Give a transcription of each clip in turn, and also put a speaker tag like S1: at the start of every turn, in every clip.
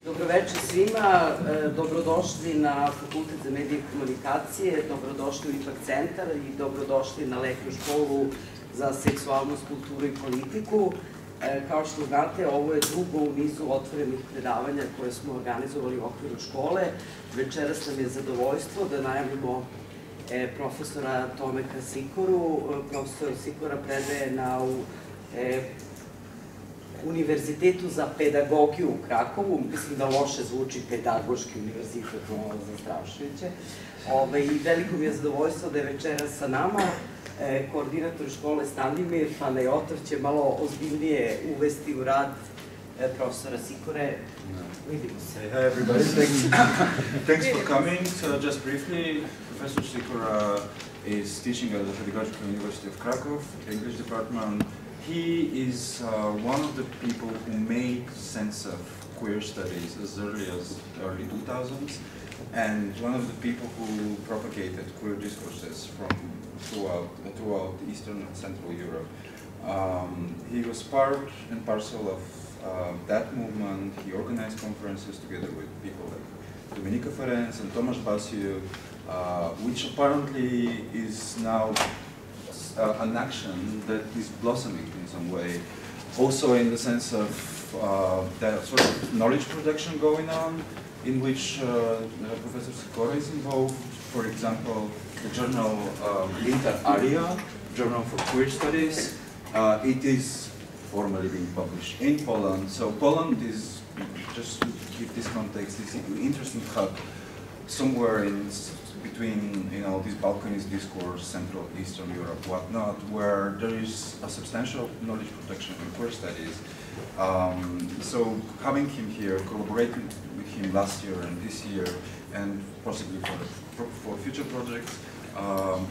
S1: Dobroveče svima, dobrodošli na Fakultet za medije i komunikacije, dobrodošli u IPAK.Center i dobrodošli na letnju školu za seksualnost, kulturu i politiku. Kao što znate, ovo je drugo u nizu otvorenih predavanja koje smo organizovali u okviru škole. Večeras nam je zadovoljstvo da najavimo profesora Tomaša Sikoru. Profesor Sikora predaje na Univerzitetu za pedagogiju u Krakovu. Mislim da loše zvuči pedagoški univerzitet, malo zastrašujuće. I veliko mi je zadovoljstvo da je večeras sa nama koordinator škole Stanimir Panajotov će malo ozbiljnije uvesti u rad profesora Sikore. Vidimo se.
S2: Hi everybody, thanks for coming. So just briefly, Professor Sikora is teaching at the Pedagogical University of Krakow, English department. He is one of the people who made sense of queer studies as early as early 2000s, and one of the people who propagated queer discourses from throughout Eastern and Central Europe. He was part and parcel of that movement. He organized conferences together with people like Mimicry and Tomasz Sikora, which apparently is now an action that is blossoming in some way, also in the sense of the sort of knowledge production going on, in which Professor Sikora is involved. For example, the journal Inter Aria, Journal for Queer Studies, it is formally being published in Poland. So Poland is, just to give this context, is an interesting hub somewhere in between, you know, this Balkanese discourse, Central Eastern Europe, whatnot, where there is a substantial knowledge production in queer studies. So having him here, collaborating with him last year and this year, and possibly for future projects,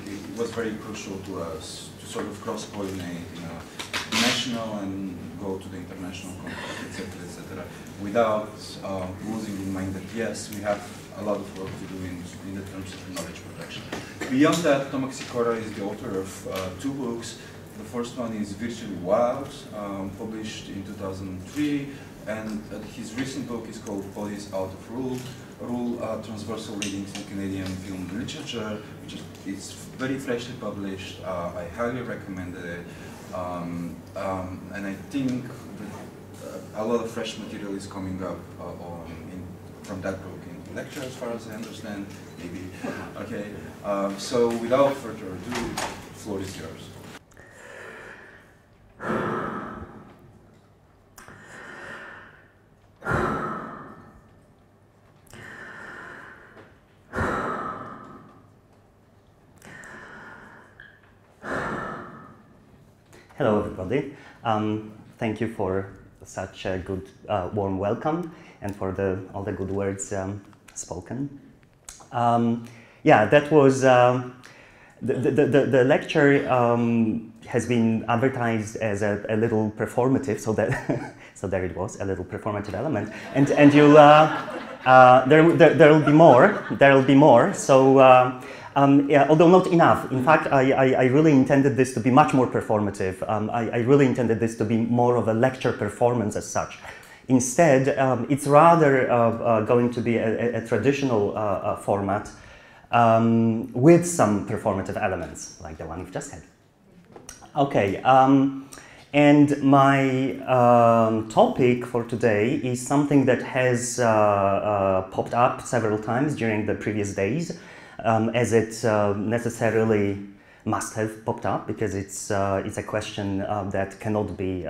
S2: it was very crucial to us to sort of cross-pollinate, you know, national and go to the international context, etc., without losing in mind that yes, we have a lot of work to do in the terms of knowledge production. Beyond that, Tomasz Sikora is the author of two books. The first one is Virtually Wild, published in 2003, and his recent book is called Police Out of Rule, Transversal Readings in Canadian Film Literature, which is very freshly published. I highly recommend it, and I think that a lot of fresh material is coming up from that book in lecture, as far as I understand, maybe. Okay, so without further ado, the floor is yours.
S3: Hello everybody. Thank you for such a good warm welcome and for all the good words spoken. Yeah, that was the lecture has been advertised as a little performative, so that so there it was, a little performative element, and you there will be more. There will be more. So. Yeah, although not enough. In fact, I really intended this to be much more performative. I really intended this to be more of a lecture performance as such. Instead, it's rather going to be a traditional format with some performative elements, like the one you've just had. Okay, and my topic for today is something that has popped up several times during the previous days. As it necessarily must have popped up, because it's a question that cannot be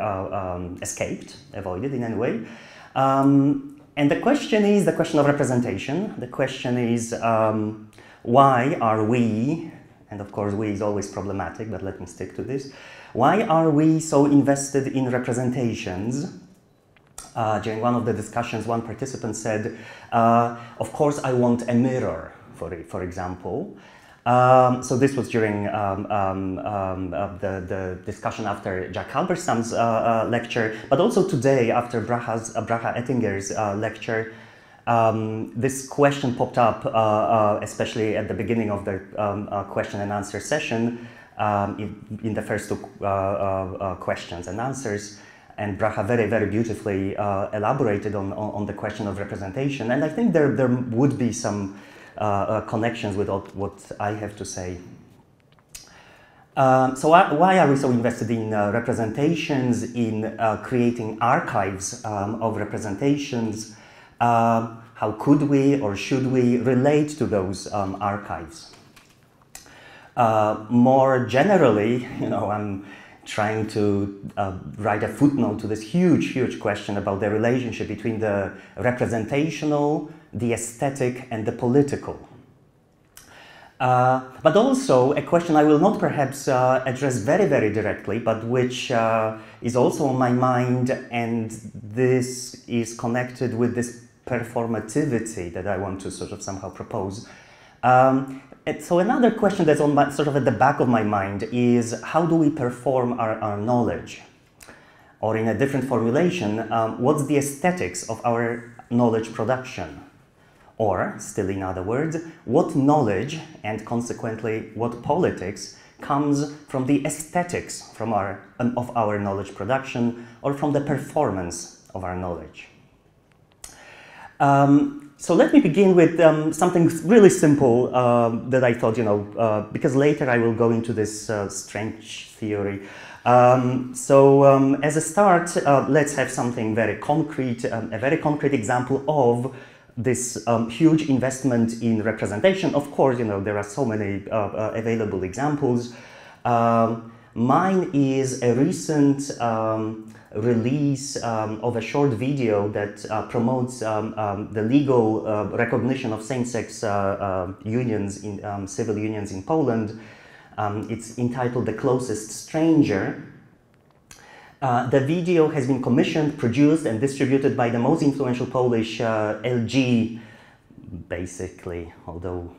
S3: escaped, avoided in any way. And the question is the question of representation. The question is why are we, and of course we is always problematic, but let me stick to this, why are we so invested in representations? During one of the discussions, one participant said, of course I want a mirror. For example. So this was during the discussion after Jack Halberstam's lecture, but also today after Bracha Ettinger's lecture. This question popped up, especially at the beginning of the question and answer session, in the first two questions and answers. and Bracha very, very beautifully elaborated on the question of representation. And I think there would be some connections with what I have to say. So why are we so invested in representations, in creating archives of representations? How could we or should we relate to those archives? More generally, I'm trying to write a footnote to this huge, huge question about the relationship between the representational, the aesthetic, and the political. But also a question I will not perhaps address very, very directly, but which is also on my mind, and this is connected with this performativity that I want to sort of somehow propose. So another question that's on my, sort of at the back of my mind is, how do we perform our knowledge? Or in a different formulation, what's the aesthetics of our knowledge production? Or, still in other words, what knowledge and consequently what politics comes from the aesthetics of our knowledge production, or from the performance of our knowledge? So let me begin with something really simple that I thought, because later I will go into this strange theory. As a start, let's have something very concrete, a very concrete example of this huge investment in representation. Of course, there are so many available examples. Mine is a recent release of a short video that promotes the legal recognition of same-sex unions, civil unions in Poland. It's entitled "The Closest Stranger." The video has been commissioned, produced, and distributed by the most influential Polish LG, basically, although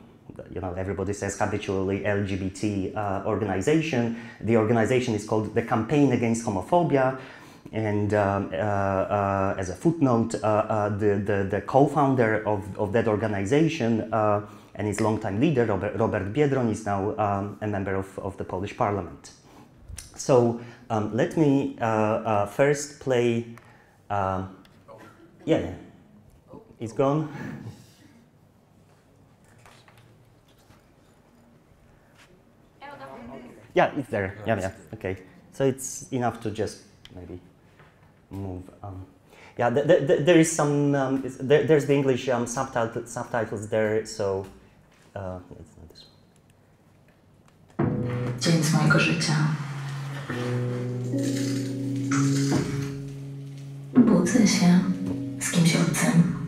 S3: everybody says habitually LGBT organization. The organization is called the Campaign Against Homophobia, and as a footnote, the co-founder of that organization and his longtime leader, Robert Biedroń, is now a member of the Polish Parliament. So let me first play. Yeah, it's gone. Yeah, it's there. Yeah. Okay. So it's enough to just maybe move. Yeah, there is some. There's the English subtitles there. So it's not this one.
S4: Dzień z mojego życia. Budzę się z kimś obcym.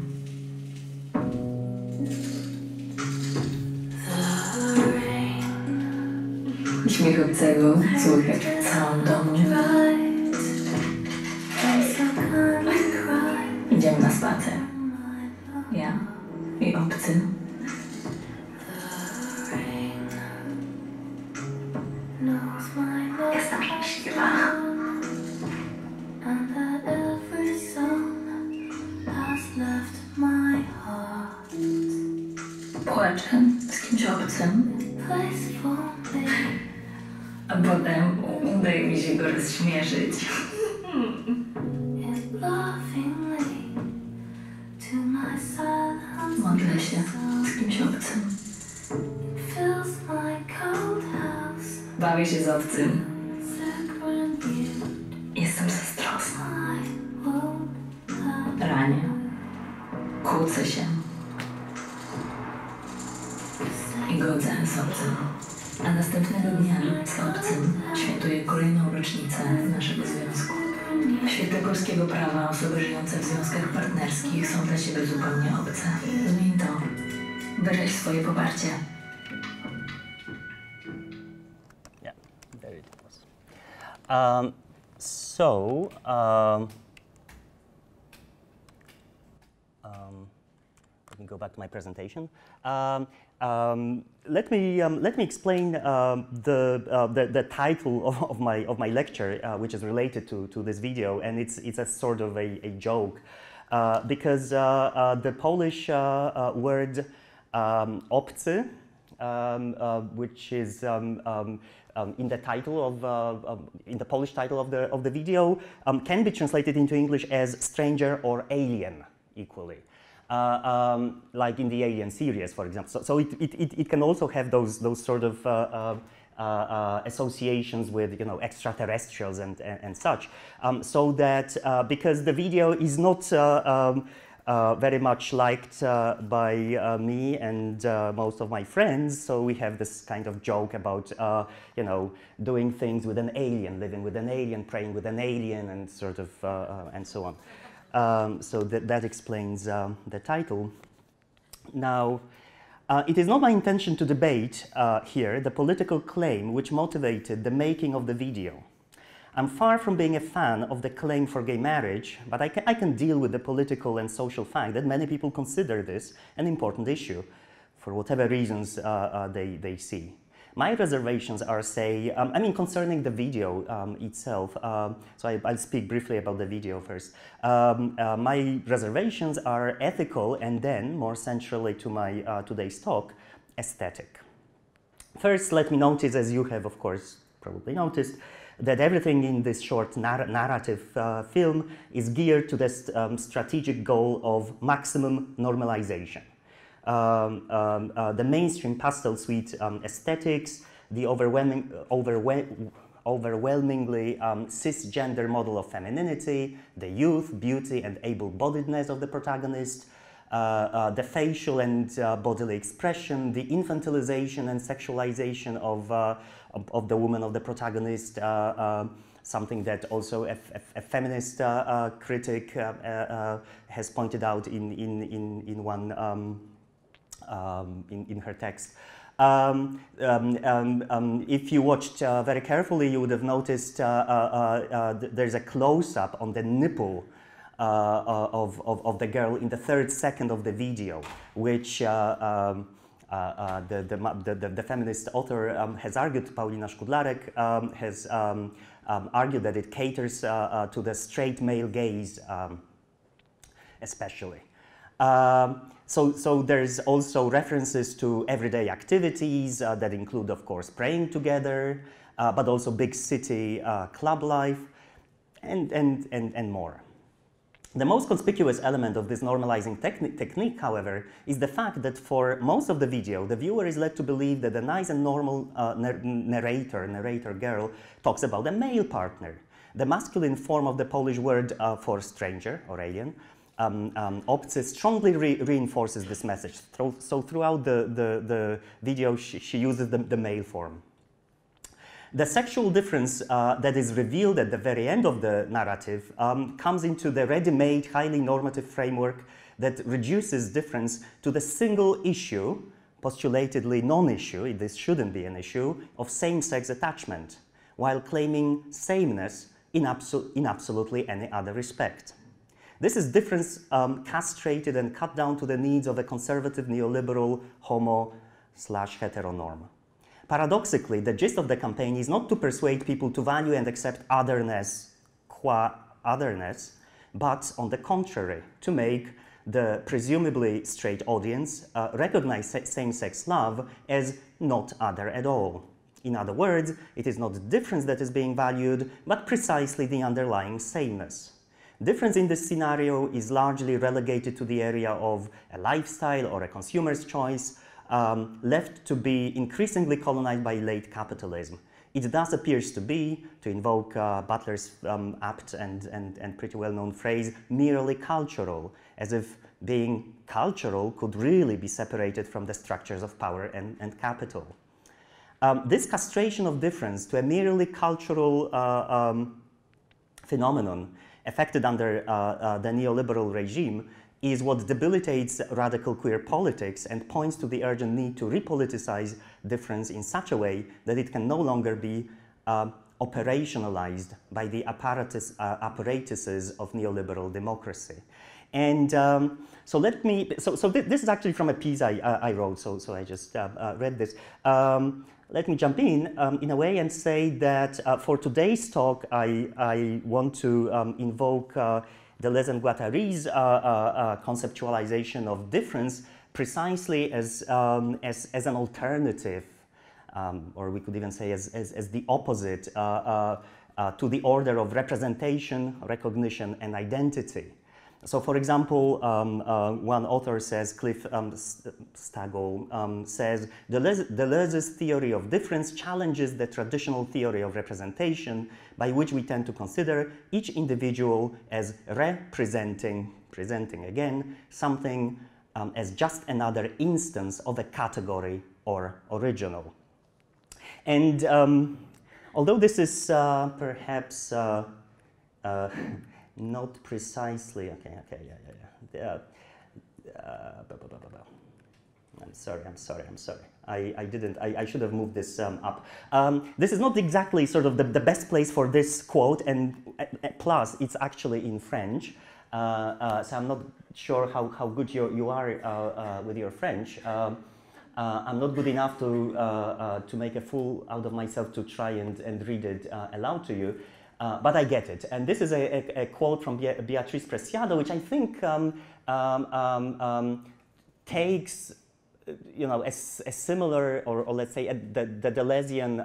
S4: Śmiech obcego słychać w całym domu. Idziemy na spacer. Ja i obcy. Jestem szczęśliwa. Płaczę z kimś obcym. A potem udaje mi się go rozśmieszyć. Modlę się z kimś obcym. Bawię się z obcym. Jestem zazdrosna. Ranię. Kłócę się. I godzę z obcym. A następnego dnia z obcym świętuję kolejną rocznicę naszego związku. W świetle polskiego prawa osoby żyjące w związkach partnerskich są dla siebie zupełnie obce. Zmień to. Wyraź swoje poparcie.
S3: Yeah, there it was. Let me go back to my presentation. Let me explain the title of my lecture, which is related to this video, and it's a sort of a joke, because the Polish word obcy which is in the title of in the Polish title of the video, can be translated into English as stranger or alien equally, like in the Alien series, for example. So it can also have those sort of associations with, you know, extraterrestrials and such. So that because the video is not very much liked by me and most of my friends, so we have this kind of joke about, you know, doing things with an alien, living with an alien, praying with an alien, and sort of, and so on. So that explains the title. Now, it is not my intention to debate here the political claim which motivated the making of the video. I'm far from being a fan of the claim for gay marriage, but I can deal with the political and social fact that many people consider this an important issue, for whatever reasons they see. My reservations are, say, I mean, concerning the video itself, so I'll speak briefly about the video first. My reservations are ethical, and then, more centrally to my today's talk, aesthetic. First, let me notice, as you have, of course, probably noticed, that everything in this short narrative film is geared to this strategic goal of maximum normalization. The mainstream pastel sweet aesthetics, the overwhelmingly cisgender model of femininity, the youth, beauty, and able-bodiedness of the protagonist, the facial and bodily expression, the infantilization and sexualization of the woman of the protagonist, something that also a feminist critic has pointed out in one in her text. If you watched very carefully, you would have noticed there's a close-up on the nipple of the girl in the 3rd second of the video, which the feminist author has argued, Paulina Szkudlarek, has argued that it caters to the straight male gaze, especially. So there's also references to everyday activities that include, of course, praying together, but also big city club life, and more. The most conspicuous element of this normalizing technique, however, is the fact that for most of the video, the viewer is led to believe that the nice and normal narrator girl talks about a male partner. The masculine form of the Polish word for stranger or alien, obcy, strongly reinforces this message. So throughout the video, she uses the male form. The sexual difference that is revealed at the very end of the narrative comes into the ready-made, highly normative framework that reduces difference to the single issue, postulatedly non-issue, this shouldn't be an issue, of same-sex attachment, while claiming sameness in absolutely any other respect. This is difference castrated and cut down to the needs of a conservative neoliberal homo/heteronorm. Paradoxically, the gist of the campaign is not to persuade people to value and accept otherness qua otherness, but on the contrary, to make the presumably straight audience recognize same-sex love as not other at all. In other words, it is not difference that is being valued, but precisely the underlying sameness. Difference in this scenario is largely relegated to the area of a lifestyle or a consumer's choice, left to be increasingly colonized by late capitalism. It thus appears to be, to invoke Butler's apt and pretty well-known phrase, merely cultural, as if being cultural could really be separated from the structures of power and capital. This castration of difference to a merely cultural phenomenon affected under the neoliberal regime is what debilitates radical queer politics and points to the urgent need to repoliticize difference in such a way that it can no longer be operationalized by the apparatuses of neoliberal democracy. And so this is actually from a piece I wrote, so I just read this. Let me jump in a way and say that for today's talk, I want to invoke Deleuze and Guattari's conceptualization of difference precisely as an alternative, or we could even say as the opposite to the order of representation, recognition, and identity. So, for example, one author says, Cliff Stagall says, Deleuze's theory of difference challenges the traditional theory of representation, by which we tend to consider each individual as presenting again, something as just another instance of a category or original. And although this is perhaps not precisely, I'm sorry. I should have moved this up. This is not exactly sort of the best place for this quote, and plus it's actually in French, so I'm not sure how good you are with your French. I'm not good enough to make a fool out of myself to try and read it aloud to you. But I get it. And this is a quote from Beatrice Preciado, which I think takes, a similar, or let's say the Deleuzian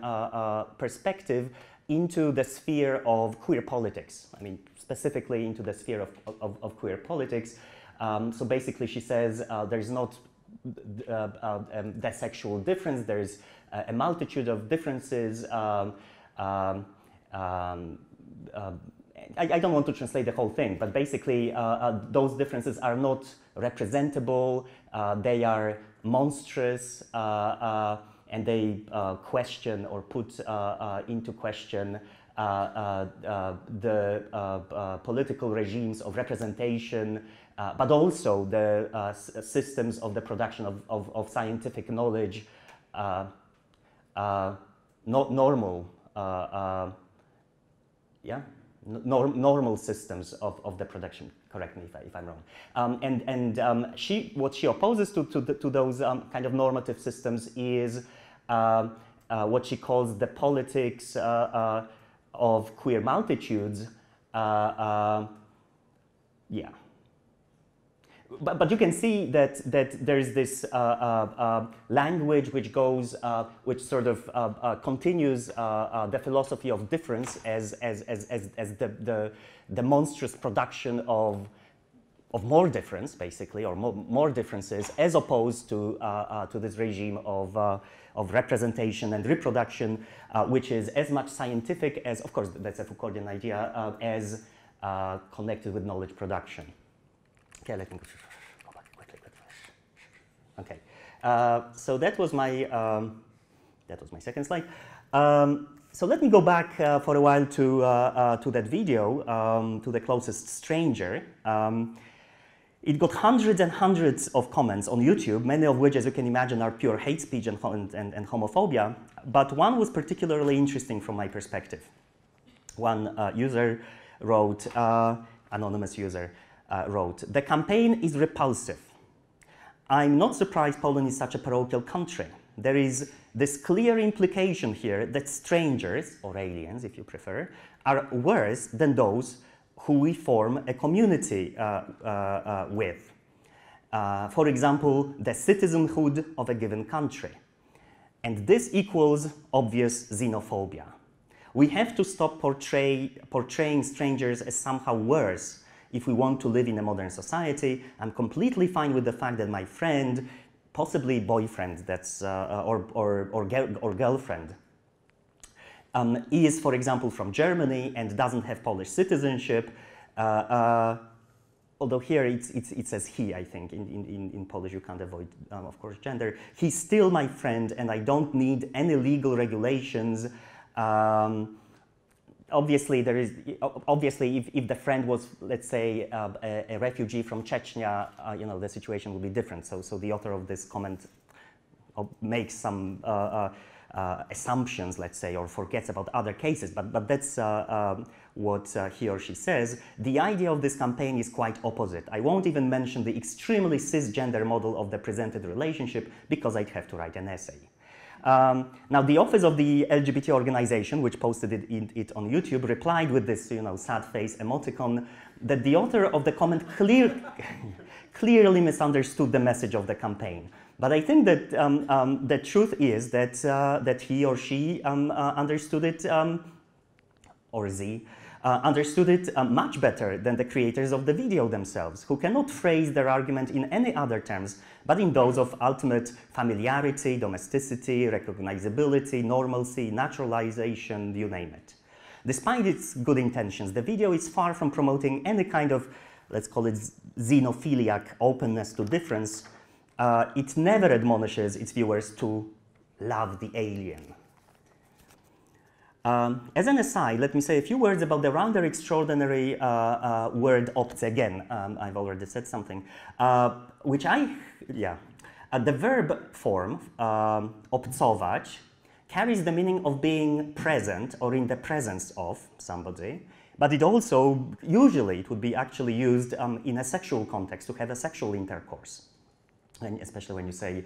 S3: perspective into the sphere of queer politics. I mean, specifically into the sphere of queer politics. So basically she says there's not the sexual difference, there's a multitude of differences. I don't want to translate the whole thing, but basically those differences are not representable, they are monstrous, and they question or put into question the political regimes of representation, but also the systems of the production of scientific knowledge, normal normal systems of the production. Correct me if I'm wrong. What she opposes to those kind of normative systems is what she calls the politics of queer multitudes. But you can see that there is this language which goes, which sort of continues the philosophy of difference as the monstrous production of more difference, basically, or more differences, as opposed to this regime of representation and reproduction, which is as much scientific as, of course, that's a Foucauldian idea, as connected with knowledge production. Okay, let me go back quickly. Okay, so that was my second slide. So let me go back for a while to that video, to The Closest Stranger. It got hundreds and hundreds of comments on YouTube, many of which, as you can imagine, are pure hate speech and homophobia. But one was particularly interesting from my perspective. One user wrote, anonymous user, wrote, "The campaign is repulsive. I'm not surprised Poland is such a parochial country. There is this clear implication here that strangers, or aliens if you prefer, are worse than those who we form a community with. For example, the citizenhood of a given country. And this equals obvious xenophobia. We have to stop portraying strangers as somehow worse if we want to live in a modern society. I'm completely fine with the fact that my friend, possibly boyfriend, that's or girlfriend, is, for example, from Germany and doesn't have Polish citizenship. Although here it says he, I think. In Polish you can't avoid, of course, gender. He's still my friend, and I don't need any legal regulations. Obviously, if the friend was, let's say, a refugee from Chechnya, the situation would be different. So the author of this comment makes some assumptions, let's say, or forgets about other cases. But that's what he or she says. The idea of this campaign is quite opposite. I won't even mention the extremely cisgender model of the presented relationship because I'd have to write an essay. Now, the office of the LGBT organization, which posted it on YouTube, replied with this, sad face emoticon, that the author of the comment clearly misunderstood the message of the campaign. But I think that the truth is that he or she understood it, or Z, understood it much better than the creators of the video themselves, who cannot phrase their argument in any other terms but in those of ultimate familiarity, domesticity, recognizability, normalcy, naturalization, you name it. Despite its good intentions, the video is far from promoting any kind of, let's call it, xenophiliac openness to difference. It never admonishes its viewers to love the alien. As an aside, let me say a few words about the rather extraordinary word obce. Again, I've already said something, the verb form, obcować, carries the meaning of being present or in the presence of somebody, but it also, usually, it would be actually used in a sexual context, to have a sexual intercourse. And especially when you say,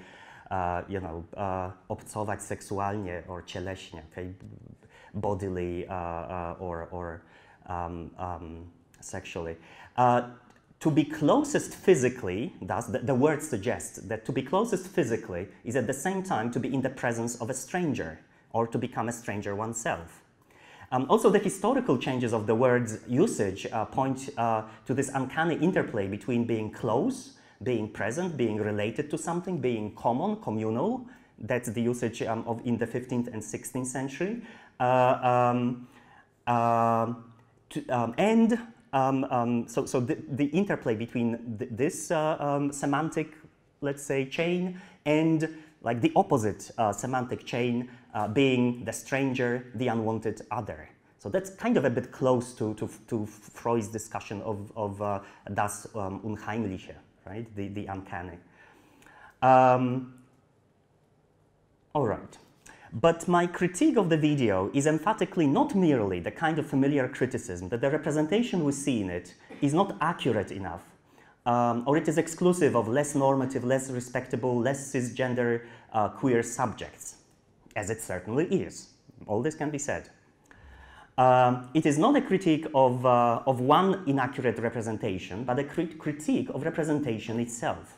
S3: obcować seksualnie or cieleśnie, okay? Bodily or sexually. To be closest physically, thus the word suggests that to be closest physically is at the same time to be in the presence of a stranger or to become a stranger oneself. Also, the historical changes of the word's usage point to this uncanny interplay between being close, being present, being related to something, being common, communal. That's the usage in the 15th and 16th century. So the interplay between this semantic, let's say, chain and like the opposite semantic chain being the stranger, the unwanted other. So that's kind of a bit close to Freud's discussion of das Unheimliche, right? The uncanny. All right. But my critique of the video is emphatically not merely the kind of familiar criticism that the representation we see in it is not accurate enough, or it is exclusive of less normative, less respectable, less cisgender queer subjects, as it certainly is. All this can be said. It is not a critique of one inaccurate representation, but a critique of representation itself.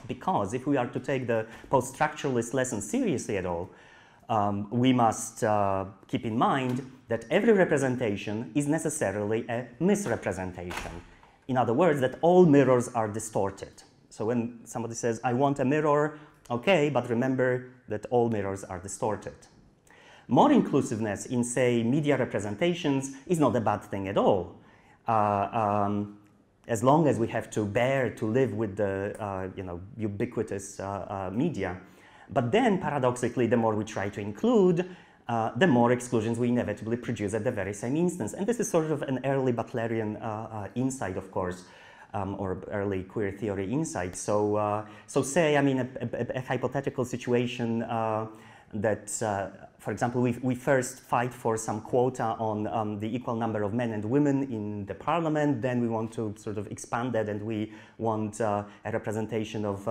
S3: Because if we are to take the post-structuralist lesson seriously at all, we must keep in mind that every representation is necessarily a misrepresentation. In other words, that all mirrors are distorted. So when somebody says, I want a mirror, okay, but remember that all mirrors are distorted. More inclusiveness in, say, media representations is not a bad thing at all. As long as we have to bear to live with the ubiquitous media. But then, paradoxically, the more we try to include, the more exclusions we inevitably produce at the very same instance. And this is sort of an early Butlerian insight, of course, or early queer theory insight. So say, I mean, a hypothetical situation that, for example, we first fight for some quota on the equal number of men and women in the parliament, then we want to sort of expand that and we want a representation of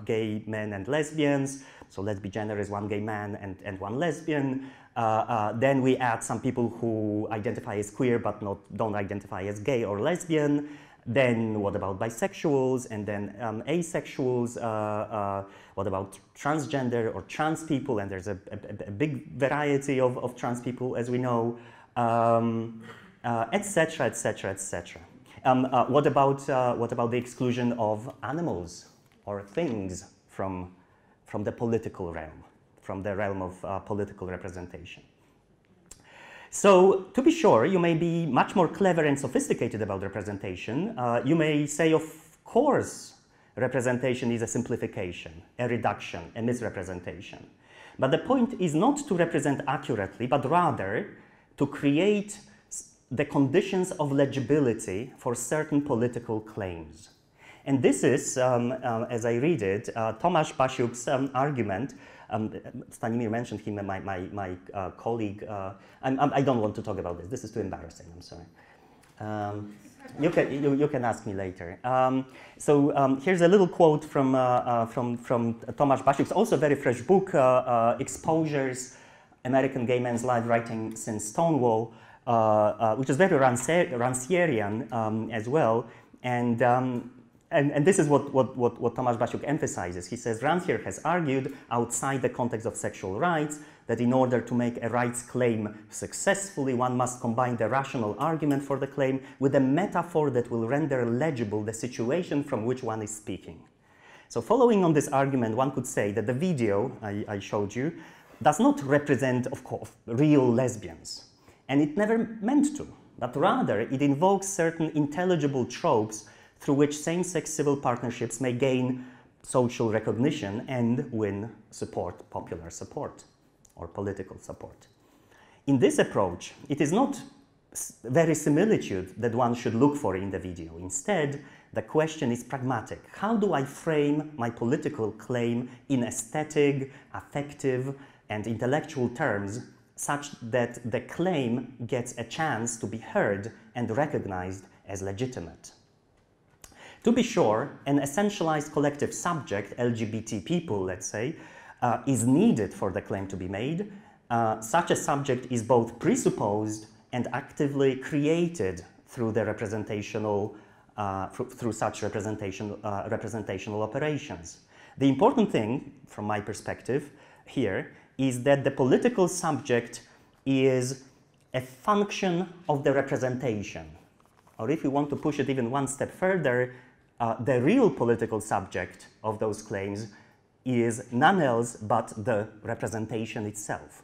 S3: gay men and lesbians, so let's be generous, one gay man and one lesbian. Then we add some people who identify as queer but don't identify as gay or lesbian. Then what about bisexuals and then asexuals? What about transgender or trans people? And there's a big variety of trans people, as we know, etc., etc., etc. What about the exclusion of animals or things from the political realm, from the realm of political representation? So, to be sure, you may be much more clever and sophisticated about representation. You may say, of course, representation is a simplification, a reduction, a misrepresentation. But the point is not to represent accurately, but rather to create the conditions of legibility for certain political claims. And this is, as I read it, Tomasz Sikора's argument. Stanimir mentioned him, my colleague. I don't want to talk about this. This is too embarrassing. I'm sorry. You can ask me later. Here's a little quote from Tomasz Basiuk's also very fresh book, Exposures, American Gay Men's Life Writing Since Stonewall, which is very Rancierian as well. And this is what Tomasz Basiuk emphasizes. He says, Rancière has argued outside the context of sexual rights that in order to make a rights claim successfully, one must combine the rational argument for the claim with a metaphor that will render legible the situation from which one is speaking. So following on this argument, one could say that the video I showed you does not represent, of course, real lesbians. And it never meant to, but rather it invokes certain intelligible tropes through which same-sex civil partnerships may gain social recognition and win support, popular support, or political support. In this approach, it is not verisimilitude that one should look for in the video. Instead, the question is pragmatic. How do I frame my political claim in aesthetic, affective, and intellectual terms such that the claim gets a chance to be heard and recognized as legitimate? To be sure, an essentialized collective subject, LGBT people, let's say, is needed for the claim to be made. Such a subject is both presupposed and actively created through the representational, through such representational operations. The important thing, from my perspective here, is that the political subject is a function of the representation. Or if you want to push it even one step further, the real political subject of those claims is none else but the representation itself.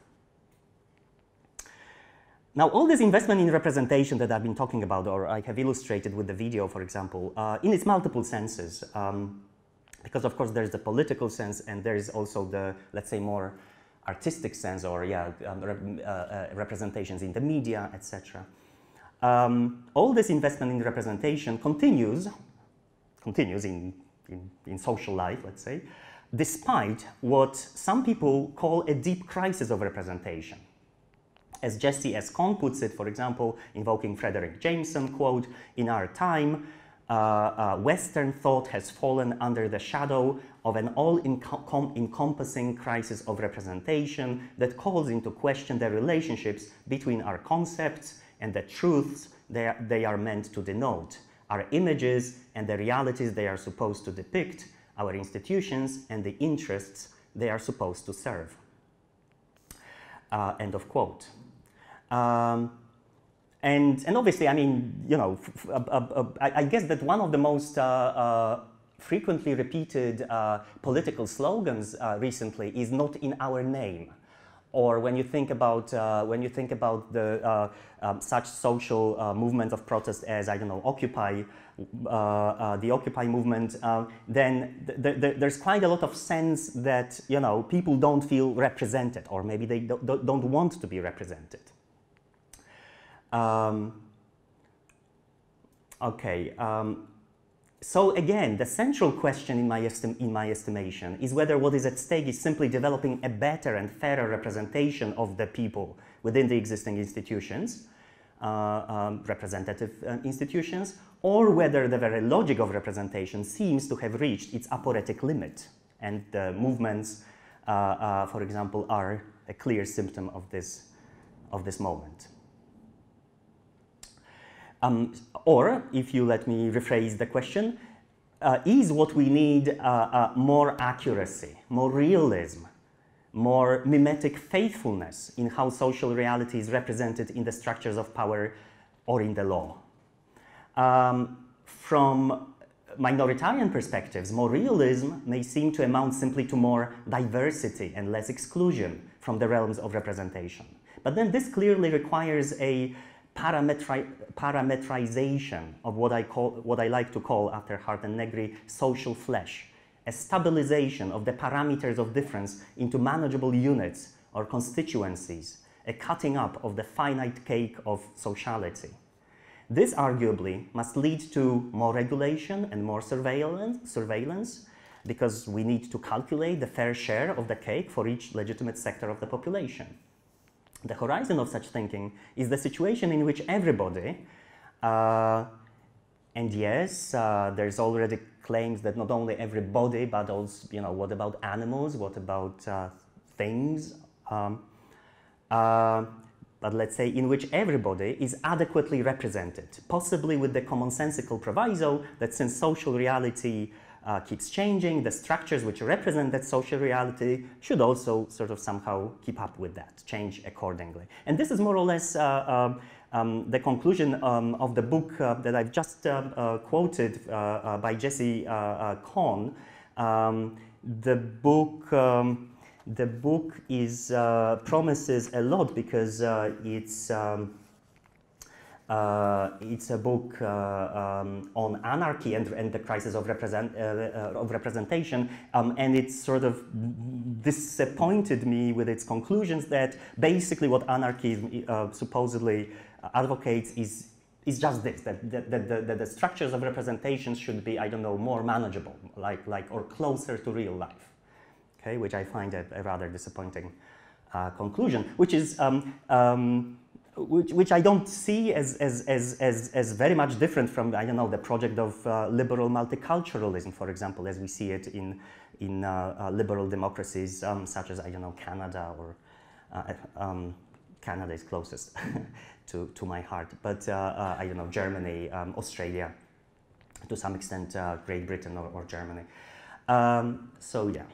S3: Now, all this investment in representation that I've been talking about, or I have illustrated with the video, for example, in its multiple senses, because of course there's the political sense and there is also the, let's say, more artistic sense, or representations in the media, etc. All this investment in representation continues in social life, let's say, despite what some people call a deep crisis of representation. As Jesse S. Cohn puts it, for example, invoking Frederick Jameson, quote, "In our time, Western thought has fallen under the shadow of an all-encompassing crisis of representation that calls into question the relationships between our concepts and the truths they are meant to denote, our images and the realities they are supposed to depict, our institutions and the interests they are supposed to serve." End of quote. And obviously, I mean, you know, I guess that one of the most frequently repeated political slogans recently is "not in our name." Or when you think about the such social movement of protest as, I don't know, Occupy, the Occupy movement, then there's quite a lot of sense that, you know, people don't feel represented, or maybe they don't want to be represented. So again, the central question in my estimation is whether what is at stake is simply developing a better and fairer representation of the people within the existing institutions, representative institutions, or whether the very logic of representation seems to have reached its aporetic limit, and the movements, for example, are a clear symptom of this moment. Or, if you let me rephrase the question, is what we need more accuracy, more realism, more mimetic faithfulness in how social reality is represented in the structures of power or in the law? From minoritarian perspectives, more realism may seem to amount simply to more diversity and less exclusion from the realms of representation. But then this clearly requires a parametrization of what I like to call, after Hart and Negri, social flesh, a stabilization of the parameters of difference into manageable units or constituencies, a cutting up of the finite cake of sociality. This arguably must lead to more regulation and more surveillance, because we need to calculate the fair share of the cake for each legitimate sector of the population. The horizon of such thinking is the situation in which everybody And yes, there's already claims that not only everybody, but also, you know, what about animals? What about things? But let's say in which everybody is adequately represented, possibly with the commonsensical proviso that since social reality keeps changing, the structures which represent that social reality should also sort of somehow keep up with that, change accordingly. And this is more or less the conclusion of the book that I've just quoted by Jesse Kohn. The book is promises a lot because it's a book on anarchy and the crisis of representation, and it sort of disappointed me with its conclusions that basically what anarchy supposedly advocates is just this, that the structures of representation should be, I don't know, more manageable, like or closer to real life. Okay, which I find a rather disappointing conclusion, which is which I don't see as very much different from, I don't know, the project of liberal multiculturalism, for example, as we see it in liberal democracies such as, I don't know, Canada, or Canada is closest to my heart, but I don't know, Germany, Australia, to some extent Great Britain or Germany. So yeah.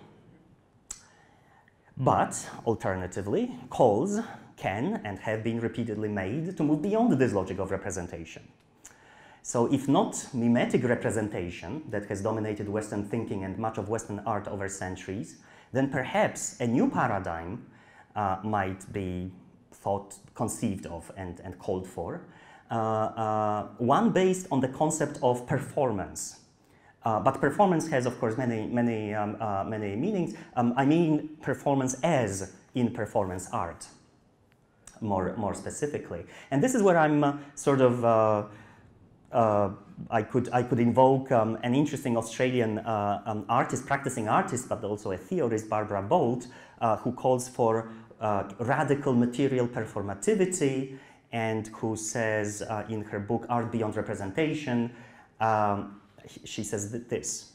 S3: But, alternatively, calls can and have been repeatedly made to move beyond this logic of representation. So if not mimetic representation that has dominated Western thinking and much of Western art over centuries, then perhaps a new paradigm might be conceived of and called for, one based on the concept of performance. But performance has, of course, many meanings. I mean performance as in performance art, more specifically. And this is where I'm sort of I could invoke an interesting Australian artist, practicing artist, but also a theorist, Barbara Bolt, who calls for radical material performativity, and who says in her book Art Beyond Representation, she says this: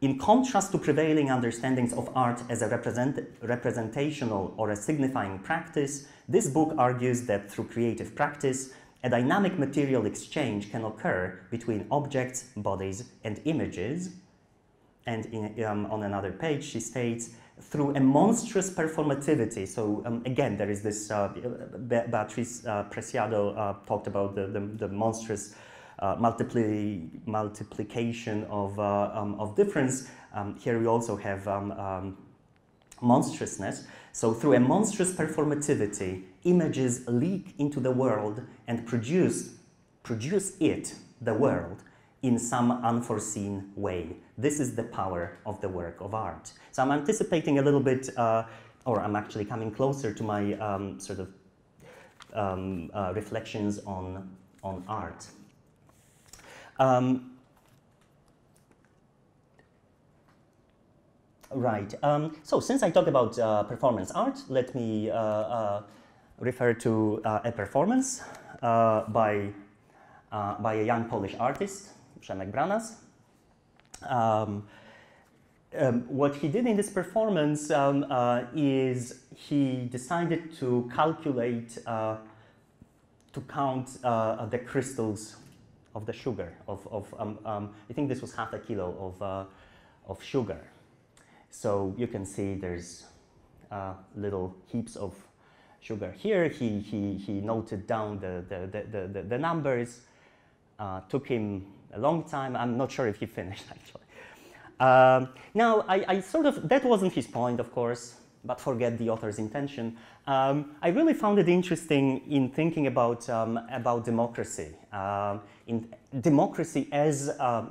S3: in contrast to prevailing understandings of art as a representational or a signifying practice, this book argues that through creative practice, a dynamic material exchange can occur between objects, bodies, and images. And on another page, she states, through a monstrous performativity. So again, there is this, Beatriz Preciado talked about the monstrous multiplication of difference. Here we also have monstrousness. So through a monstrous performativity, images leak into the world and produce it, the world, in some unforeseen way. This is the power of the work of art. So I'm anticipating a little bit, or I'm actually coming closer to my sort of reflections on art. Right. So since I talked about performance art, let me refer to a performance by a young Polish artist, Przemek Branas. What he did in this performance is he decided to calculate, to count the crystals of the sugar, I think this was half a kilo of sugar. So you can see there's little heaps of sugar here. He noted down the numbers. Took him a long time. I'm not sure if he finished, actually. Now, I sort of, that wasn't his point, of course, but forget the author's intention. I really found it interesting in thinking about democracy, in democracy as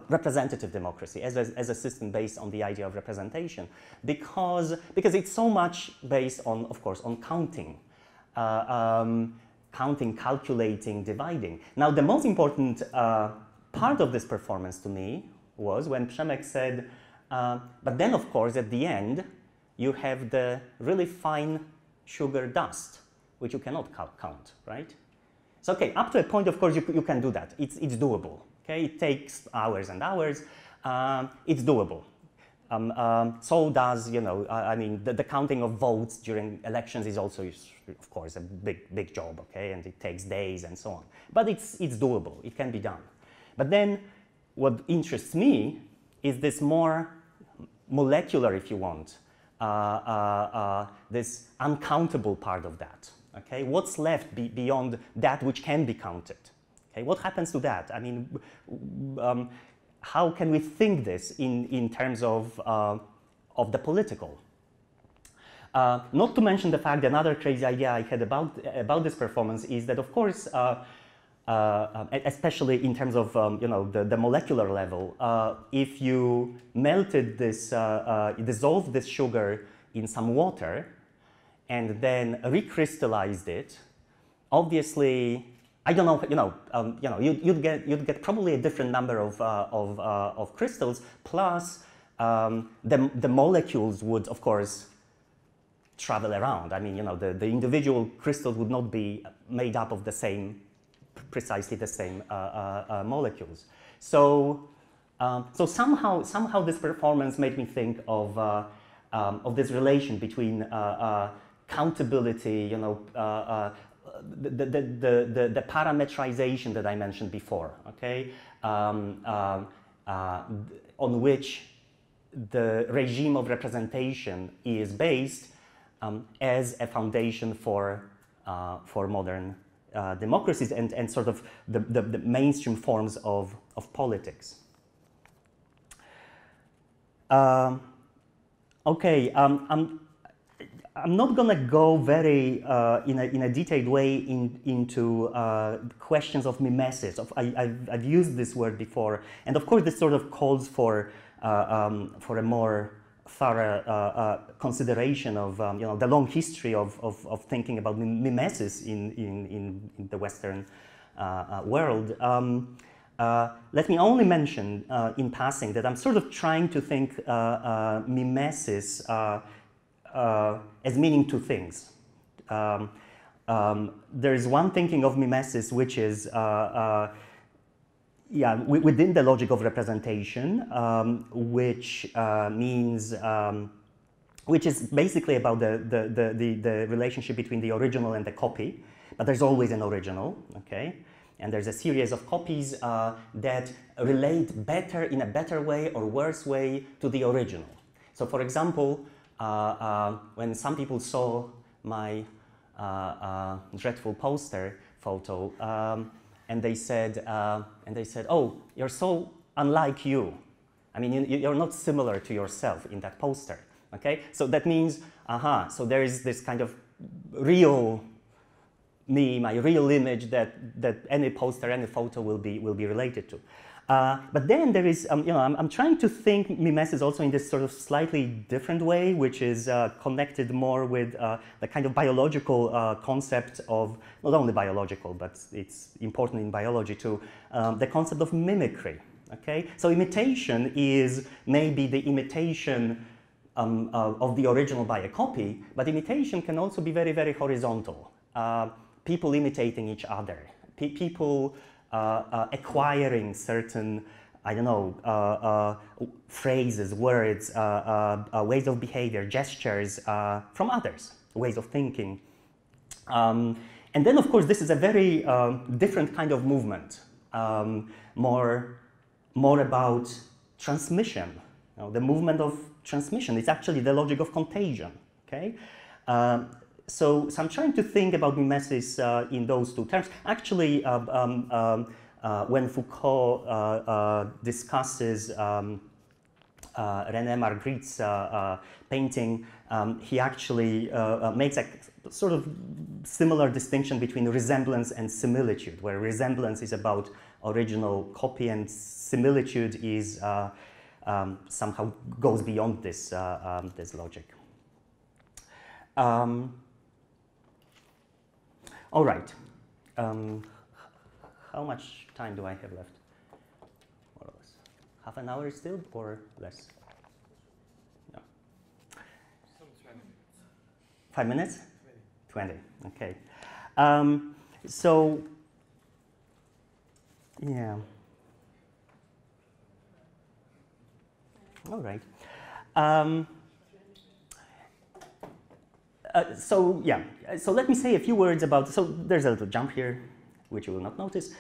S3: representative democracy, as a system based on the idea of representation, because it's so much based on, of course, on counting, calculating, dividing. Now, the most important part of this performance to me was when Przemek said, but then, of course, at the end, you have the really fine sugar dust, which you cannot count, right? So, okay, up to a point, of course, you can do that. It's doable, Okay, it takes hours and hours. It's doable. So does, you know, I mean, the counting of votes during elections is also, of course, a big job, okay, and it takes days and so on. But it's doable, it can be done. But then what interests me is this more molecular, if you want, this uncountable part of that, okay? What's left beyond that which can be counted? Okay, what happens to that? I mean, how can we think this in terms of the political? Not to mention the fact that another crazy idea I had about this performance is that, of course, especially in terms of you know, the molecular level, if you melted this, dissolved this sugar in some water, and then recrystallized it, obviously, I don't know, you'd get probably a different number of crystals. Plus, the molecules would, of course, travel around. I mean, you know, the individual crystals would not be made up of the same, precisely the same molecules. So, so somehow this performance made me think of this relation between countability, you know, the parametrization that I mentioned before, okay, on which the regime of representation is based as a foundation for modern democracies and sort of the mainstream forms of politics. Okay, I'm not going to go very in a detailed way into questions of mimesis. I've used this word before, and of course this sort of calls for a more thorough consideration of you know, the long history of thinking about mimesis in the Western world. Let me only mention in passing that I'm sort of trying to think mimesis as meaning two things. There's one thinking of mimesis which is within the logic of representation, which means which is basically about the relationship between the original and the copy. But there's always an original, okay? And there's a series of copies that relate better in a better way or worse way to the original. So, for example, when some people saw my dreadful poster photo, and they said, "Oh, you're so unlike you. I mean, you're not similar to yourself in that poster." Okay, so that means, so there is this kind of real me, my real image that any poster, any photo will be related to. But then there is, you know, I'm trying to think mimesis also in this sort of slightly different way, which is connected more with the kind of biological concept of, not only biological, but it's important in biology too, the concept of mimicry, okay? So imitation is maybe the imitation of the original by a copy, but imitation can also be very, very horizontal. People imitating each other, people acquiring certain, I don't know, phrases, words, ways of behavior, gestures from others, ways of thinking. And then, of course, this is a very different kind of movement, more about transmission. You know, the movement of transmission is actually the logic of contagion, okay? So I'm trying to think about mimesis in those two terms. Actually, when Foucault discusses René Magritte's painting, he actually makes a sort of similar distinction between resemblance and similitude, where resemblance is about original copy and similitude is somehow goes beyond this, this logic. All right. How much time do I have left? More or less. Half an hour still, or less? No. 5 minutes? 20. Okay. So, yeah. All right. So let me say a few words about, so there's a little jump here, which you will not notice.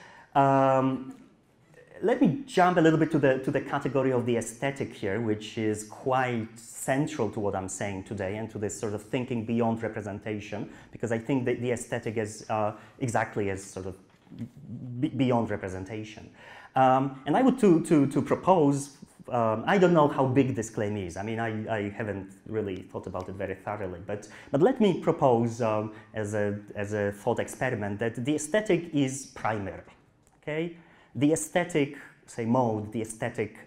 S3: Let me jump a little bit to the category of the aesthetic here, which is quite central to what I'm saying today and to this sort of thinking beyond representation, because I think that the aesthetic is exactly as sort of beyond representation. And I would to propose, I don't know how big this claim is. I mean, I haven't really thought about it very thoroughly, but let me propose as a thought experiment that the aesthetic is primary, okay? The aesthetic, say, mode, the aesthetic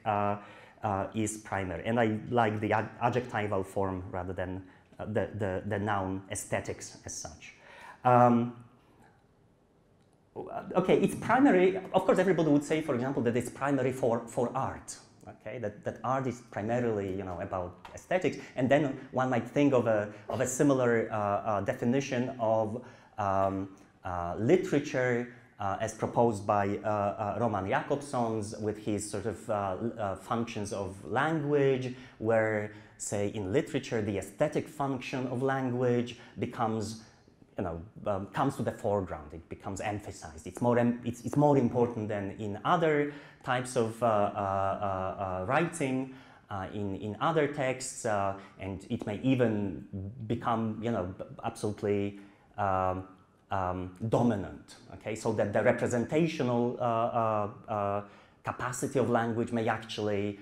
S3: is primary, and I like the adjectival form rather than the noun aesthetics as such. Okay, it's primary. Of course, everybody would say, for example, that it's primary for art. Okay, that art is primarily, you know, about aesthetics, and then one might think of a similar definition of literature as proposed by Roman Jakobsons with his sort of functions of language, where, say, in literature, the aesthetic function of language becomes, you know, comes to the foreground. It becomes emphasized. It's more important than in other types of writing, in other texts, and it may even become, you know, absolutely dominant. Okay, so that the representational capacity of language may actually,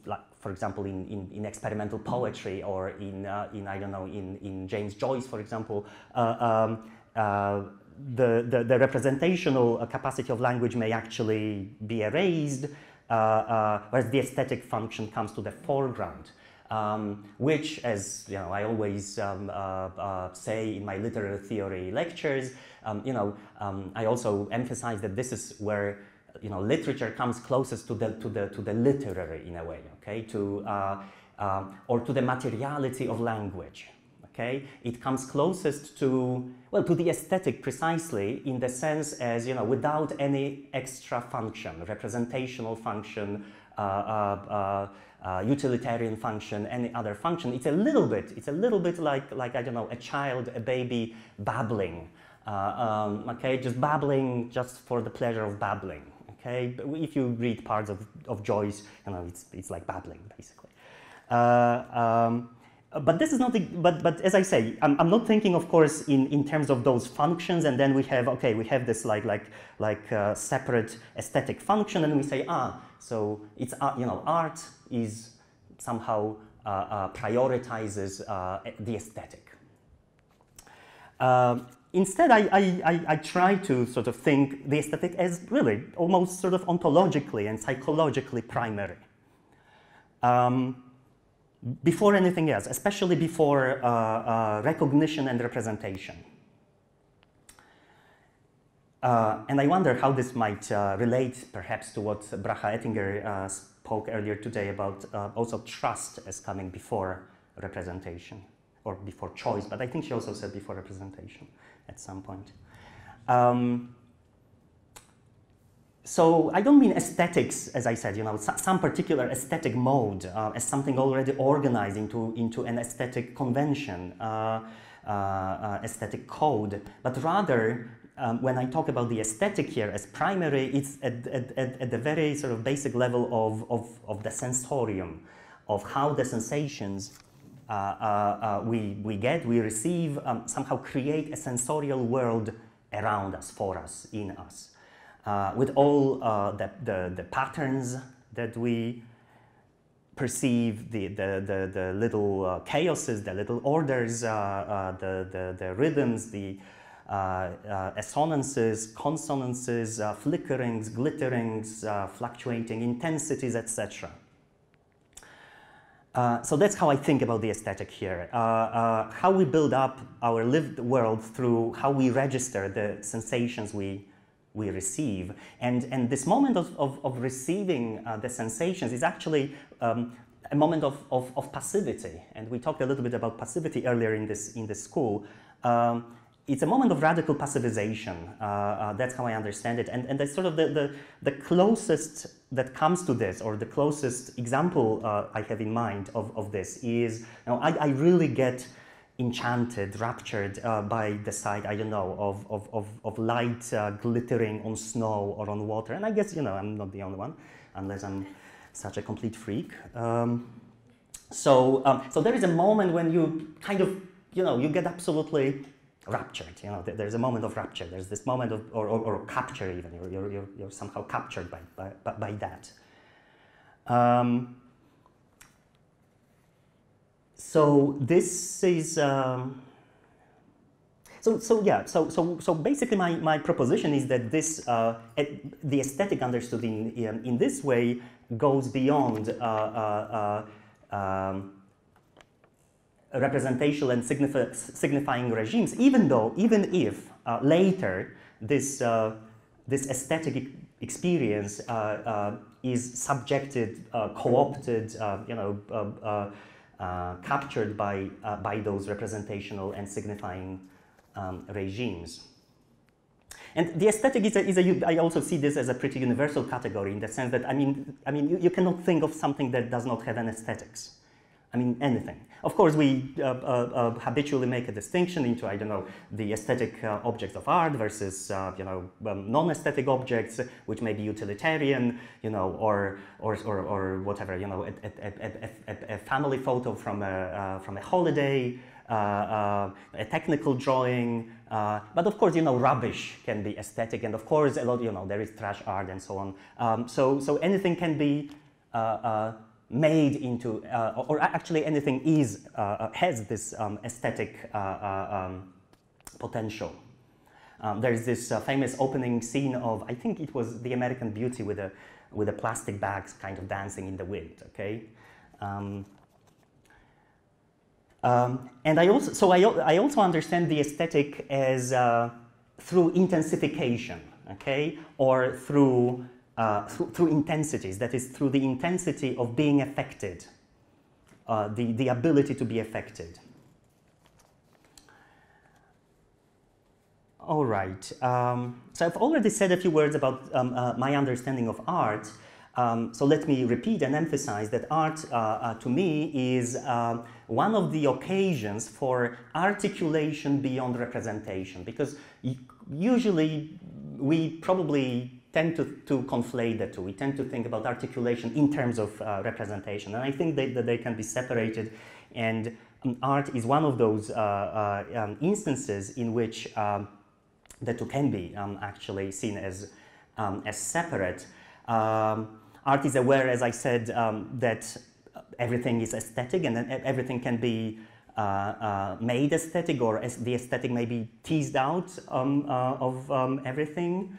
S3: like, for example, in experimental poetry, or in I don't know, in James Joyce, for example, the representational capacity of language may actually be erased, whereas the aesthetic function comes to the foreground. Which, as you know, I always say in my literary theory lectures, I also emphasize that this is where, you know, literature comes closest to the literary, in a way, okay, or to the materiality of language. Okay, it comes closest to, well, to the aesthetic precisely in the sense as, you know, without any extra function, representational function, utilitarian function, any other function. It's a little bit like I don't know, a child, a baby babbling. Okay, just babbling just for the pleasure of babbling. Okay, but if you read parts of Joyce, you know, it's like babbling basically. But this is not the, but as I say, I'm not thinking, of course, in terms of those functions, and then we have, okay, we have this like separate aesthetic function, and we say, so it's, you know, art is somehow prioritizes the aesthetic. Instead, I try to sort of think the aesthetic as really almost sort of ontologically and psychologically primary. Before anything else, especially before recognition and representation. And I wonder how this might relate perhaps to what Bracha Ettinger spoke earlier today about also trust as coming before representation, or before choice, but I think she also said before representation at some point. So I don't mean aesthetics, as I said, you know, some particular aesthetic mode as something already organized into an aesthetic convention, aesthetic code, but rather when I talk about the aesthetic here as primary, it's at the very sort of basic level of the sensorium, of how the sensations we get, we receive, somehow create a sensorial world around us, for us, in us. With all the patterns that we perceive, the little chaoses, the little orders, the rhythms, the assonances, consonances, flickerings, glitterings, fluctuating intensities, etc. So that's how I think about the aesthetic here. How we build up our lived world through how we register the sensations we receive, and this moment of receiving the sensations is actually a moment of passivity, and we talked a little bit about passivity earlier in this school, it's a moment of radical passivization. That's how I understand it. And that's sort of the closest that comes to this, or the closest example I have in mind of this is, you know, I really get enchanted, raptured by the sight, I don't know, of light glittering on snow or on water. And I guess, you know, I'm not the only one, unless I'm such a complete freak. So there is a moment when you kind of, you know, you get absolutely raptured. You know, there's a moment of rapture. There's this moment of, or capture even. You're somehow captured by that. So this is. So basically, my proposition is that this the aesthetic understood in this way goes beyond representational and signifying regimes, even if later this aesthetic experience is subjected, co-opted, captured by those representational and signifying regimes. And the aesthetic I also see this as a pretty universal category, in the sense that, I mean, you cannot think of something that does not have an aesthetics. I mean, anything. Of course, we habitually make a distinction into, I don't know, the aesthetic objects of art versus, non-aesthetic objects, which may be utilitarian, you know, or whatever, you know, a family photo from a holiday, a technical drawing. But of course, you know, rubbish can be aesthetic, and of course, a lot, you know, there is trash art and so on. So anything can be made into, or actually anything has this aesthetic potential. There's this famous opening scene of, I think it was The American Beauty, with a plastic bags kind of dancing in the wind. Okay, and I also understand the aesthetic as through intensification. Okay, or through intensities, that is, through the intensity of being affected, the ability to be affected. All right, so I've already said a few words about my understanding of art, so let me repeat and emphasize that art, to me, is one of the occasions for articulation beyond representation, because usually we probably tend to conflate the two. We tend to think about articulation in terms of representation, and I think that they can be separated, and art is one of those instances in which the two can be actually seen as separate. Art is aware, as I said, that everything is aesthetic, and that everything can be made aesthetic, or the aesthetic may be teased out of everything.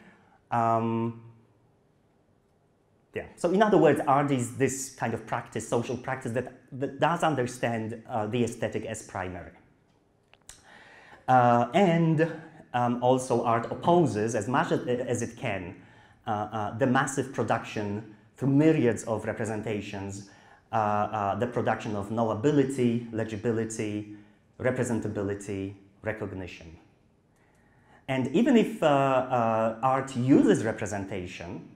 S3: So in other words, art is this kind of practice, social practice, that does understand the aesthetic as primary. And also art opposes, as much as it can, the massive production through myriads of representations, the production of knowability, legibility, representability, recognition. And even if art uses representation,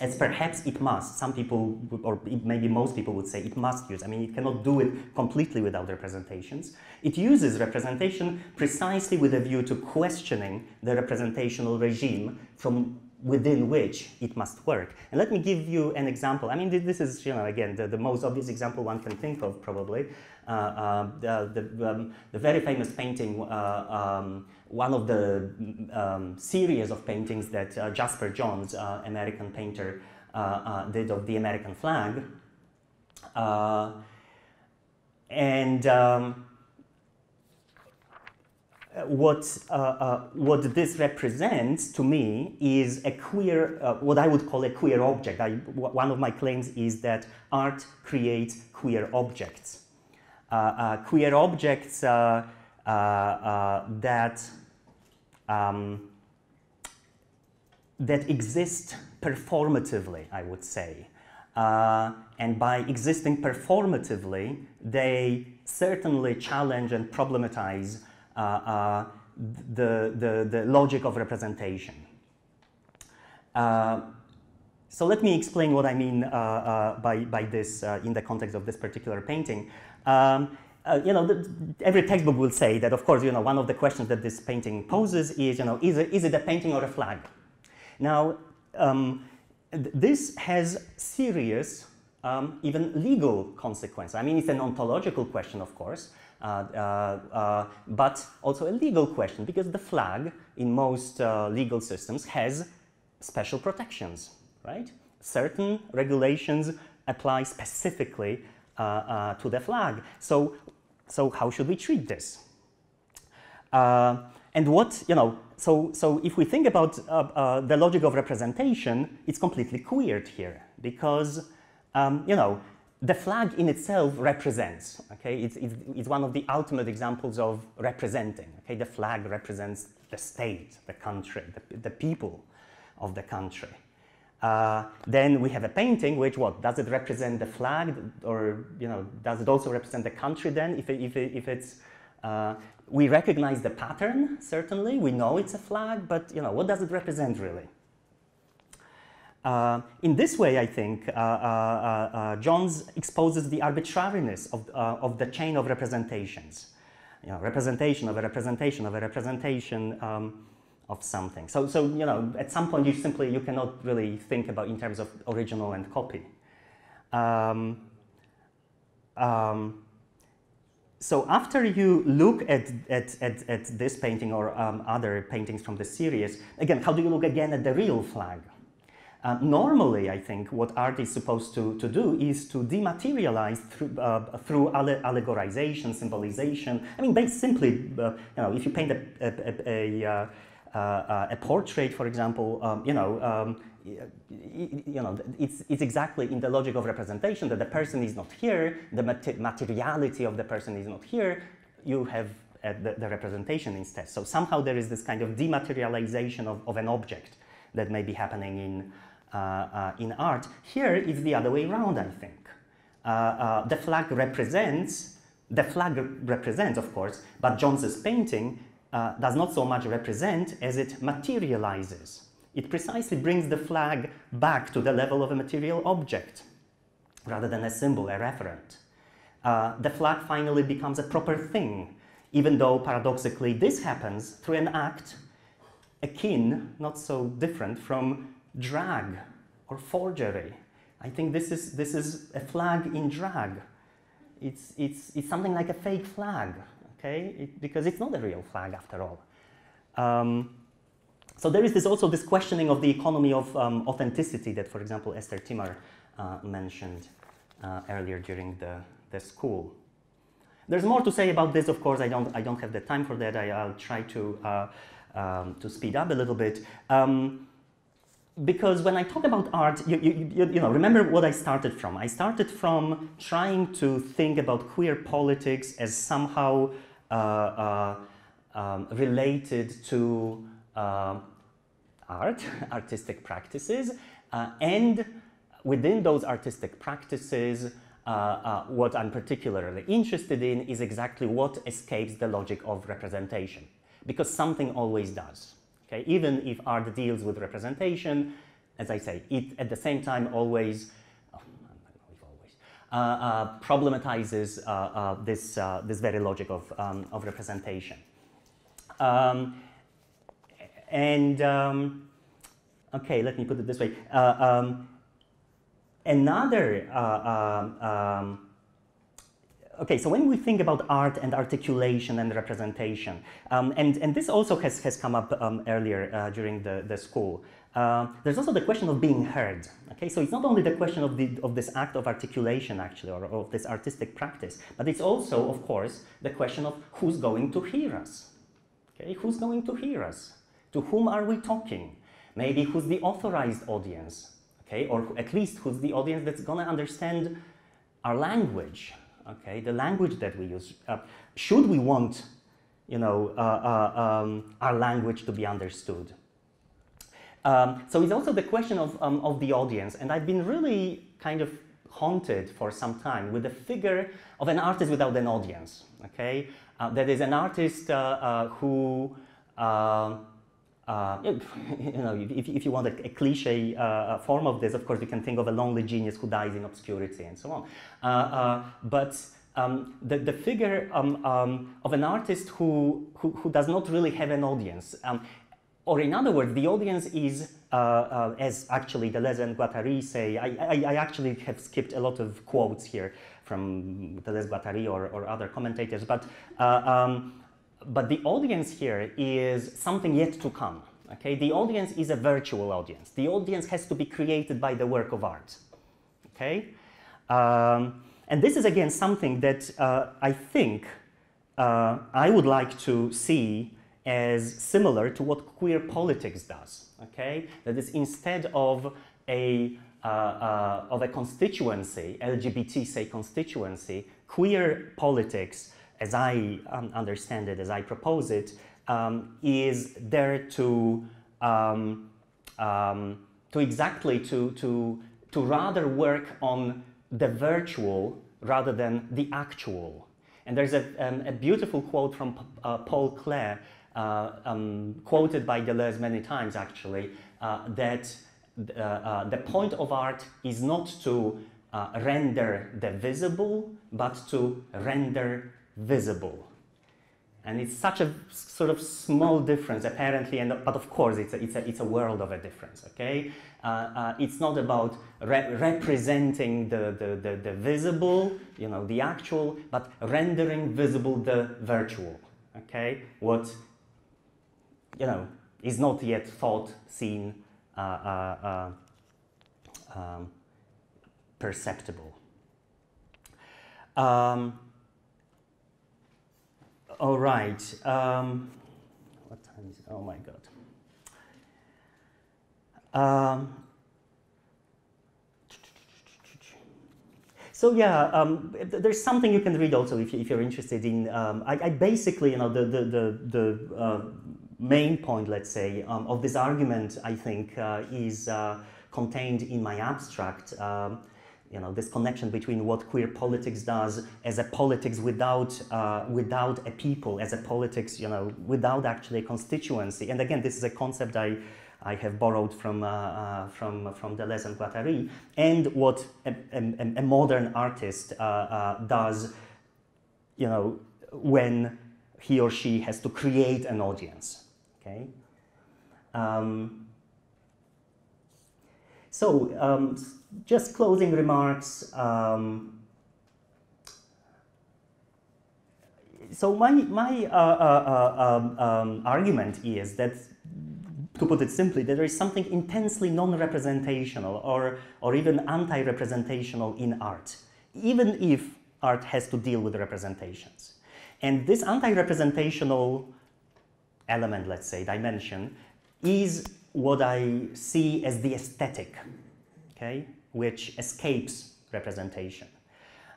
S3: as perhaps it must, some people, or maybe most people would say it must use, I mean, it cannot do it completely without representations. It uses representation precisely with a view to questioning the representational regime from within which it must work. And let me give you an example. I mean, this is, you know, again, the most obvious example one can think of, probably. The very famous painting, one of the series of paintings that Jasper Johns, American painter, did of the American flag. What this represents to me is a queer, what I would call a queer object. One of my claims is that art creates queer objects. Queer objects that exist performatively, I would say. And by existing performatively, they certainly challenge and problematize the logic of representation. So let me explain what I mean by this in the context of this particular painting. Every textbook will say that, of course, one of the questions that this painting poses is, is it a painting or a flag? Now, this has serious, even legal consequences. I mean, it's an ontological question, of course, but also a legal question, because the flag in most legal systems has special protections, right? Certain regulations apply specifically to the flag. So how should we treat this? And what, so if we think about the logic of representation, it's completely queered here, because, the flag in itself represents, okay? It's one of the ultimate examples of representing, okay? The flag represents the state, the country, the people of the country. Then we have a painting, which what? Does it represent the flag, or, does it also represent the country then? If it's, we recognize the pattern, certainly, we know it's a flag, but, what does it represent really? In this way, I think, Johns exposes the arbitrariness of the chain of representations. Representation of a representation of a representation of something. So at some point you cannot really think about in terms of original and copy. So after you look at this painting or other paintings from the series, again, how do you look again at the real flag? Normally, I think what art is supposed to do is to dematerialize through allegorization, symbolization. I mean, simply, if you paint a portrait, for example, it's exactly in the logic of representation that the person is not here, the materiality of the person is not here. You have the representation instead. So somehow there is this kind of dematerialization of an object that may be happening in art. Here it's the other way around, I think. The flag represents, of course, but Johns's painting does not so much represent as it materializes. It precisely brings the flag back to the level of a material object, rather than a symbol, a referent. The flag finally becomes a proper thing, even though paradoxically this happens through an act akin, not so different, from drag or forgery. I think this is a flag in drag. It's something like a fake flag, okay? Because it's not a real flag after all. So there is also this questioning of the economy of authenticity that, for example, Esther Timar mentioned earlier during the school. There's more to say about this, of course. I don't have the time for that. I'll try to speed up a little bit. Because when I talk about art, remember what I started from. I started from trying to think about queer politics as somehow related to artistic practices, and within those artistic practices, what I'm particularly interested in is exactly what escapes the logic of representation, because something always does. Okay? Even if art deals with representation, as I say, it at the same time always, problematizes this very logic of representation. Okay, let me put it this way. Okay, so when we think about art and articulation and representation, and this also has come up earlier during the school, there's also the question of being heard. Okay, so it's not only the question of this act of articulation, actually, or of this artistic practice, but it's also, of course, the question of who's going to hear us. Okay, who's going to hear us? To whom are we talking? Maybe who's the authorized audience? Okay, or at least who's the audience that's going to understand our language? Okay, the language that we use. Should we want, our language to be understood? So it's also the question of the audience, and I've been really kind of haunted for some time with the figure of an artist without an audience. Okay, that is an artist who if you want a cliche form of this, of course, you can think of a lonely genius who dies in obscurity and so on. But the figure of an artist who does not really have an audience, or in other words, the audience is, as actually Deleuze and Guattari say, I actually have skipped a lot of quotes here from Deleuze, Guattari, or other commentators, but the audience here is something yet to come. Okay, the audience is a virtual audience. The audience has to be created by the work of art. Okay, and this is again something that I think I would like to see as similar to what queer politics does. Okay, that is, instead of a constituency, LGBT say constituency, queer politics, as I understand it, as I propose it, is there to rather work on the virtual rather than the actual. And there's a beautiful quote from Paul Klee, quoted by Deleuze many times actually, that the point of art is not to render the visible, but to render visible. And it's such a sort of small difference apparently, but of course it's a world of a difference. Okay, it's not about representing the visible, the actual, but rendering visible the virtual. Okay, what is not yet thought, seen, perceptible. All right. What time is it? Oh my God. So yeah, there's something you can read also if you're interested in. I basically, the main point, let's say, of this argument, I think, is contained in my abstract. This connection between what queer politics does as a politics without a people, as a politics, without actually a constituency. And again, this is a concept I have borrowed from Deleuze and Guattari, and what a modern artist does, when he or she has to create an audience. Okay. Just closing remarks. So my argument is that, to put it simply, that there is something intensely non-representational or even anti-representational in art, even if art has to deal with representations. And this anti-representational element, let's say, dimension, is what I see as the aesthetic, okay, which escapes representation.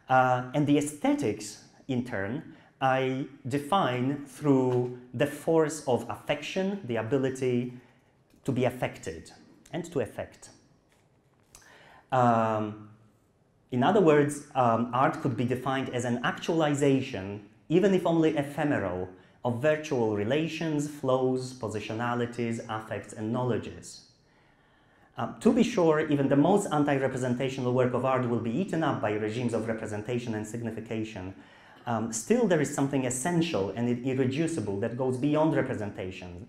S3: And the aesthetics, in turn, I define through the force of affection, the ability to be affected and to affect. In other words, art could be defined as an actualization, even if only ephemeral, of virtual relations, flows, positionalities, affects, and knowledges. To be sure, even the most anti-representational work of art will be eaten up by regimes of representation and signification. Still, there is something essential and irreducible that goes beyond representation.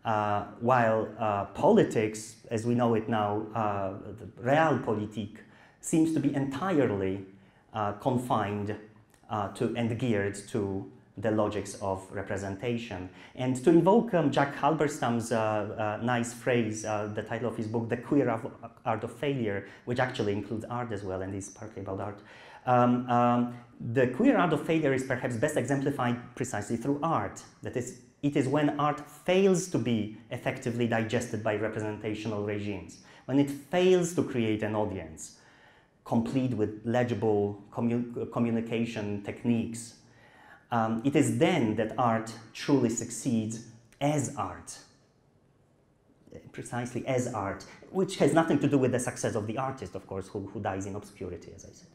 S3: While politics, as we know it now, the realpolitik, seems to be entirely confined to and geared to the logics of representation. And to invoke Jack Halberstam's nice phrase, the title of his book, The Queer Art of Failure, which actually includes art as well and is partly about art. The queer art of failure is perhaps best exemplified precisely through art. That is, it is when art fails to be effectively digested by representational regimes, when it fails to create an audience, complete with legible communication techniques. It is then that art truly succeeds as art, precisely as art, which has nothing to do with the success of the artist, of course, who dies in obscurity, as I said.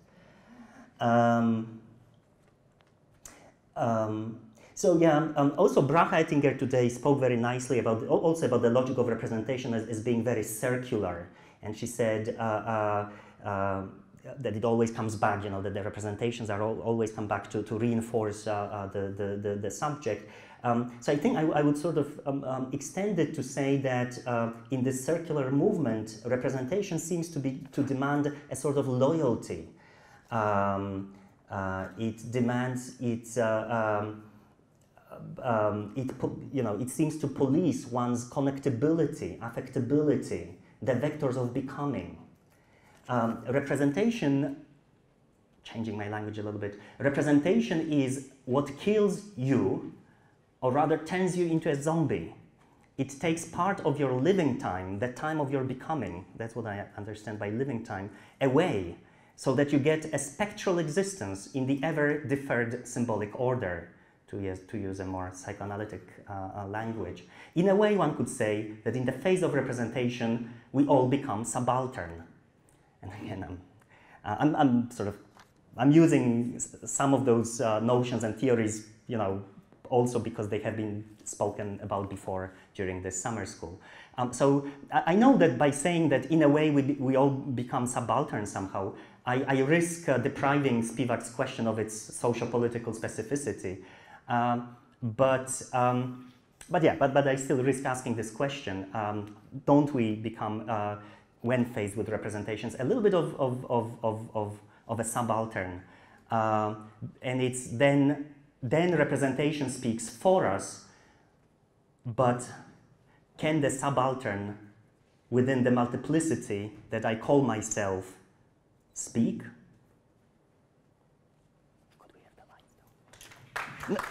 S3: So yeah, also Bracha Ettinger today spoke very nicely about also about the logic of representation as being very circular, and she said that it always comes back, you know, that the representations are always come back to reinforce the subject. So I think I would sort of extend it to say that in this circular movement, representation seems to demand a sort of loyalty. It demands its it seems to police one's connectability, affectability, the vectors of becoming. Representation, changing my language a little bit, representation is what kills you, or rather turns you into a zombie. It takes part of your living time, the time of your becoming, that's what I understand by living time, away, so that you get a spectral existence in the ever-deferred symbolic order, to use a more psychoanalytic language. In a way, one could say that in the phase of representation, we all become subaltern. And again, I'm using some of those notions and theories, you know, also because they have been spoken about before during this summer school. So I know that by saying that in a way we all become subaltern somehow, I risk depriving Spivak's question of its socio-political specificity. But I still risk asking this question: don't we become, when faced with representations, a little bit of a subaltern? And it's then representation speaks for us, but can the subaltern within the multiplicity that I call myself speak? Could we have the lights down? No.